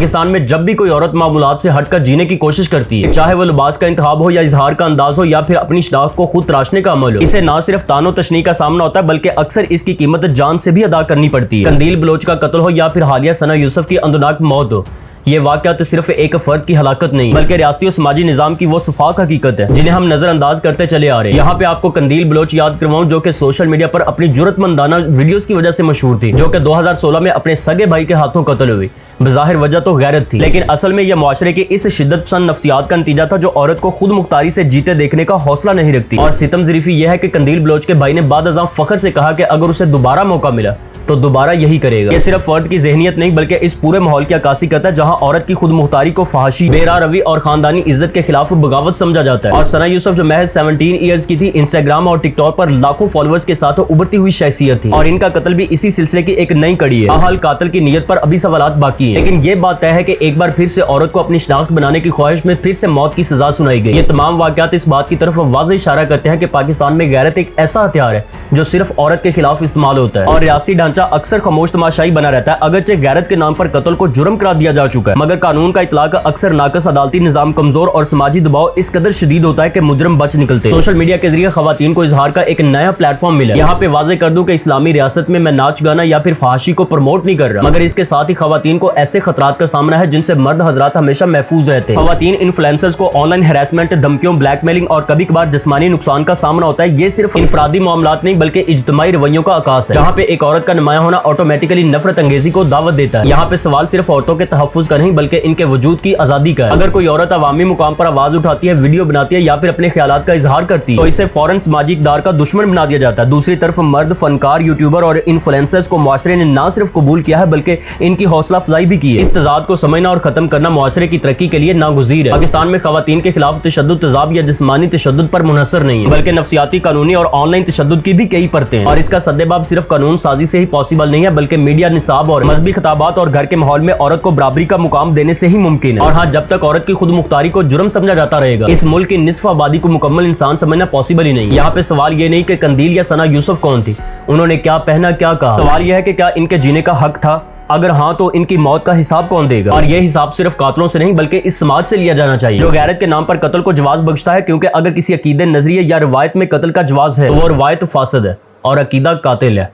پاکستان میں جب بھی کوئی عورت معمولات سے ہٹ کر جینے کی کوشش کرتی ہے، چاہے وہ لباس کا انتخاب ہو یا اظہار کا انداز ہو یا پھر اپنی شناخت کو خود تراشنے کا عمل ہو، اسے نہ صرف تان و تشنیع کا سامنا ہوتا ہے بلکہ اکثر اس کی قیمت جان سے بھی ادا کرنی پڑتی ہے۔ قندیل بلوچ کا قتل ہو یا پھر حالیہ ثنا یوسف کی اندناک موت ہو، یہ واقعات صرف ایک فرد کی ہلاکت نہیں بلکہ ریاستی اور سماجی نظام کی وہ سفاک حقیقت ہے جنہیں ہم نظر انداز کرتے چلے آ رہے ہیں۔ یہاں پہ آپ کو قندیل بلوچ یاد کرواؤں جو کہ سوشل میڈیا پر اپنی جرات مندانہ ویڈیوز کی وجہ سے مشہور تھی، جو کہ 2016 میں اپنے سگے بھائی کے ہاتھوں قتل ہوئی۔ بظاہر وجہ تو غیرت تھی، لیکن اصل میں یہ معاشرے کی اس شدت پسند نفسیات کا نتیجہ تھا جو عورت کو خود مختاری سے جیتے دیکھنے کا حوصلہ نہیں رکھتی۔ اور ستم ظریفی یہ ہے کہ قندیل بلوچ کے بھائی نے بعد ازاں فخر سے کہا کہ اگر اسے دوبارہ موقع ملا تو دوبارہ یہی کرے گا۔ یہ صرف فرد کی ذہنیت نہیں بلکہ اس پورے ماحول کی عکاسی کرتا ہے جہاں عورت کی خود مختاری کو فحاشی، بے راہ روی اور خاندانی عزت کے خلاف بغاوت سمجھا جاتا ہے۔ اور ثنا یوسف جو محض 17 ایئرز کی تھی، انسٹاگرام اور ٹک ٹاک پر لاکھوں فالوورز کے ساتھ ابھرتی ہوئی شخصیت تھی، اور ان کا قتل بھی اسی سلسلے کی ایک نئی کڑی ہے۔ تاحال قاتل کی نیت پر ابھی سوالات باقی ہیں، لیکن یہ بات طے ہے کہ ایک بار پھر سے عورت کو اپنی شناخت بنانے کی خواہش میں پھر سے موت کی سزا سنائی گئی۔ یہ تمام واقعات اس بات کی طرف واضح اشارہ کرتے ہیں کہ پاکستان میں غیرت ایک ایسا ہتھیار ہے جو صرف عورت کے خلاف استعمال ہوتا ہے، اور ریاستی ڈھانچہ اکثر خاموش تماشائی بنا رہتا ہے۔ اگرچہ غیرت کے نام پر قتل کو جرم قرار دیا جا چکا ہے، مگر قانون کا اطلاق اکثر ناقص، عدالتی نظام کمزور اور سماجی دباؤ اس قدر شدید ہوتا ہے کہ مجرم بچ نکلتے ہیں۔ سوشل میڈیا کے ذریعے خواتین کو اظہار کا ایک نیا پلیٹ فارم ملا ہے۔ یہاں پہ واضح کر دوں کہ اسلامی ریاست میں میں ناچ گانا یا پھر فحاشی کو پروموٹ نہیں کر رہا، مگر اس کے ساتھ ہی خواتین کو ایسے خطرات کا سامنا ہے جن سے مرد حضرات ہمیشہ محفوظ رہتے ہیں۔ خواتین انفلوئنسرز کو آن لائن ہراسمنٹ، دھمکیوں، بلیک میلنگ اور کبھی کبھار جسمانی نقصان کا سامنا ہوتا ہے۔ یہ صرف انفرادی معاملات نہیں بلکہ اجتماعی رویوں کا عکاس ہے، جہاں پہ ایک عورت کا نمایاں ہونا آٹومیٹکلی نفرت انگیزی کو دعوت دیتا ہے۔ یہاں پہ سوال صرف عورتوں کے تحفظ کا نہیں بلکہ ان کے وجود کی آزادی کا ہے۔ اگر کوئی عورت عوامی مقام پر آواز اٹھاتی ہے، ویڈیو بناتی ہے یا پھر اپنے خیالات کا اظہار کرتی ہے تو اسے فوراً سماجی اقدار کا دشمن بنا دیا جاتا ہے۔ دوسری طرف مرد فنکار، یوٹیوبر اور انفلوئنسرز کو معاشرے نے نہ صرف قبول کیا ہے بلکہ ان کی حوصلہ افزائی بھی کی ہے۔ اس تضاد کو سمجھنا اور ختم کرنا معاشرے کی ترقی کے لیے ناگزیر ہے۔ پاکستان میں خواتین کے خلاف تشدد تیزاب یا جسمانی تشدد پر منحصر نہیں ہے بلکہ نفسیاتی، قانونی اور آن لائن تشدد کی بھی کئی پرتیں ہیں، اور اس کا سدباب صرف قانون سازی سے ہی پاسبل نہیں ہے بلکہ میڈیا، نصاب اور مذہبی خطابات اور گھر کے ماحول میں عورت کو برابری کا مقام دینے سے ہی ممکن ہے۔ اور ہاں، جب تک عورت کی خود مختاری کو جرم سمجھا جاتا رہے گا، اس ملک کی نصف آبادی کو مکمل انسان سمجھنا پاسبل ہی نہیں۔ یہاں پہ سوال یہ نہیں کہ قندیل یا ثنا یوسف کون تھی، انہوں نے کیا پہنا، کیا کہا، سوال یہ ہے کہ کیا ان کے جینے کا حق تھا؟ اگر ہاں تو ان کی موت کا حساب کون دے گا؟ اور یہ حساب صرف قاتلوں سے نہیں بلکہ اس سماج سے لیا جانا چاہیے جو غیرت کے نام پر قتل کو جواز بخشتا ہے، کیونکہ اگر کسی عقیدے، نظریے یا روایت میں قتل کا جواز ہے تو وہ روایت فاسد ہے اور عقیدہ قاتل ہے۔